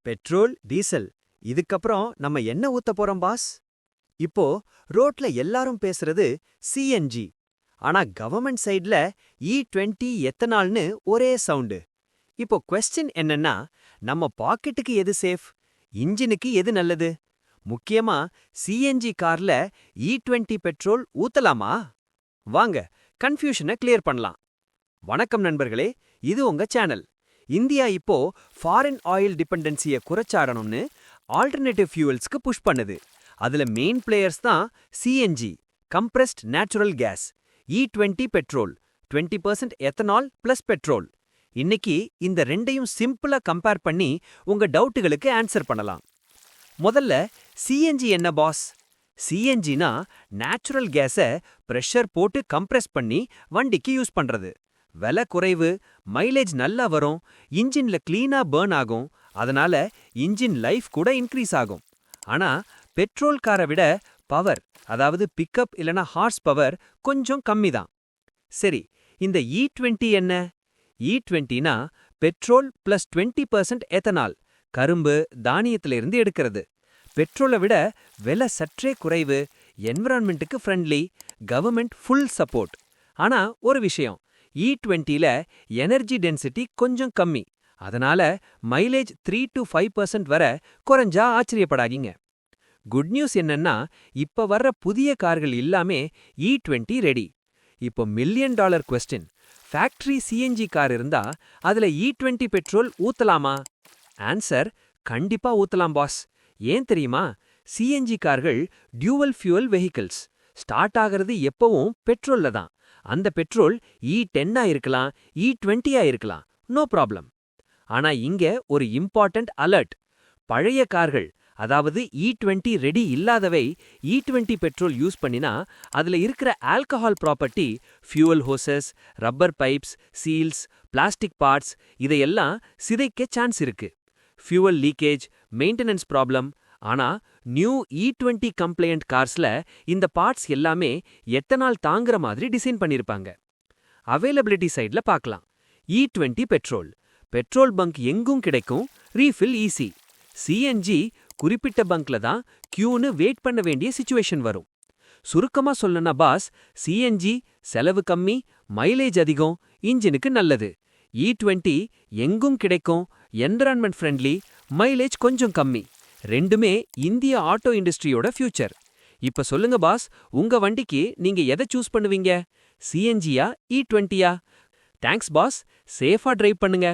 Petrol, diesel இதுக்கப்புறம் நம்ம என்ன ஊத்த போறோம் பாஸ்? இப்போ ரோட்ல எல்லாரும் பேசுறது சிஎன்ஜி. ஆனா கவர்மெண்ட் சைடுல E20 எத்தனால்னு ஒரே சவுண்டு. இப்போ கொஸ்டின் என்னன்னா, நம்ம பாக்கெட்டுக்கு எது சேஃப், இன்ஜினுக்கு எது நல்லது? முக்கியமா சிஎன்ஜி கார்ல E20 பெட்ரோல் ஊத்தலாமா? வாங்க கன்ஃபியூஷனை கிளியர் பண்ணலாம். வணக்கம் நண்பர்களே, இது உங்க சேனல். இந்தியா இப்போ ஃபாரின் ஆயில் டிபெண்டன்சியை குறைச்சாடணும்னு ஆல்டர்னேட்டிவ் ஃபியூவல்ஸ்க்கு புஷ் பண்ணுது. அதுல மெயின் பிளேயர்ஸ் தான் CNG, compressed natural gas, E20 petrol, 20% ethanol plus petrol. இன்னைக்கு இந்த ரெண்டையும் சிம்பிளா கம்பேர் பண்ணி உங்க டவுட்டுகளுக்கு ஆன்சர் பண்ணலாம். முதல்ல சிஎன்ஜி என்ன பாஸ்? சிஎன்ஜினா நேச்சுரல் கேஸை பிரஷர் போட்டு கம்ப்ரெஸ் பண்ணி வண்டிக்கு யூஸ் பண்றது. விலை குறைவு, மைலேஜ் நல்லா வரும், இன்ஜின்ல கிளீனா பர்ன் ஆகும், அதனால இன்ஜின் லைஃப் கூட இன்க்ரீஸ் ஆகும். ஆனா பெட்ரோல் காரை விட பவர், அதாவது பிக்கப் இல்லனா ஹார்ஸ் பவர் கொஞ்சம் கம்மி தான். சரி, இந்த E20 என்ன? E20னா பெட்ரோல் பிளஸ் 20% எத்தனால், கரும்பு தானியத்திலிருந்து எடுக்கிறது. பெட்ரோலை விட விலை சற்றே குறைவு, என்விரான்மெண்ட்டுக்கு ஃப்ரெண்ட்லி, கவர்மெண்ட் ஃபுல் சப்போர்ட். ஆனா ஒரு விஷயம், E20ல எனர்ஜி டென்சிட்டி கொஞ்சம் கம்மி, அதனால மைலேஜ் 3 to 5% வர குறைஞ்சா ஆச்சரியப்படாதீங்க. குட் நியூஸ் என்னன்னா, இப்ப வர்ற புதிய கார்கள் எல்லாமே E20 ரெடி. இப்போ $1 million question, factory CNG car இருந்தா அதுல E20 பெட்ரோல் ஊத்தலாமா? ஆன்சர் கண்டிப்பா ஊத்தலாம் பாஸ். ஏன் தெரியுமா? சிஎன்ஜி கார்கள் டியூவல் ஃபியூவல் வெஹிக்கிள்ஸ். ஸ்டார்ட் ஆகிறது எப்பவும் பெட்ரோல்ல தான். அந்த பெட்ரோல் E10 இருக்கலாம், E20 இருக்கலாம், நோ ப்ராப்ளம். ஆனா இங்க ஒரு இம்பார்ட்டன்ட் அலர்ட். பழைய கார்கள், அதாவது E20 ready இல்லாதவை E20 petrol use பண்ணினா அதுல இருக்கிற alcohol property, fuel hoses, rubber pipes, seals, plastic parts இதையெல்லாம் சிதைக்க சான்ஸ் இருக்கு. Fuel leakage, maintenance problem. ஆனா நியூ E20 கம்ப்ளையன்ட் கார்ஸ்ல இந்த பார்ட்ஸ் எல்லாமே எத்தனால் தாங்குற மாதிரி டிசைன் பண்ணிருப்பாங்க. அவைலபிலிட்டி சைடுல பார்க்கலாம். E20 பெட்ரோல் பெட்ரோல் பங்க் எங்கும் கிடைக்கும், ரீஃபில் ஈஸி. சிஎன்ஜி குறிப்பிட்ட பங்க்ல தான் கியூன்னு வெயிட் பண்ண வேண்டிய சிச்சுவேஷன் வரும். சுருக்கமா சொல்லனா பாஸ், சிஎன்ஜி செலவு கம்மி, மைலேஜ் அதிகம், இன்ஜினுக்கு நல்லது. E20 எங்கும் கிடைக்கும், என்விரான்மெண்ட் ஃப்ரெண்ட்லி, மைலேஜ் கொஞ்சம் கம்மி. ரெண்டுமே இந்திய ஆட்டோ இண்டஸ்ட்ரியோட ஃபியூச்சர். இப்ப சொல்லுங்க பாஸ், உங்க வண்டிக்கு நீங்க எதை சூஸ் பண்ணுவீங்க? சிஎன்ஜியா, E20யா? தேங்க்ஸ் பாஸ், சேஃபா டிரைவ் பண்ணுங்க.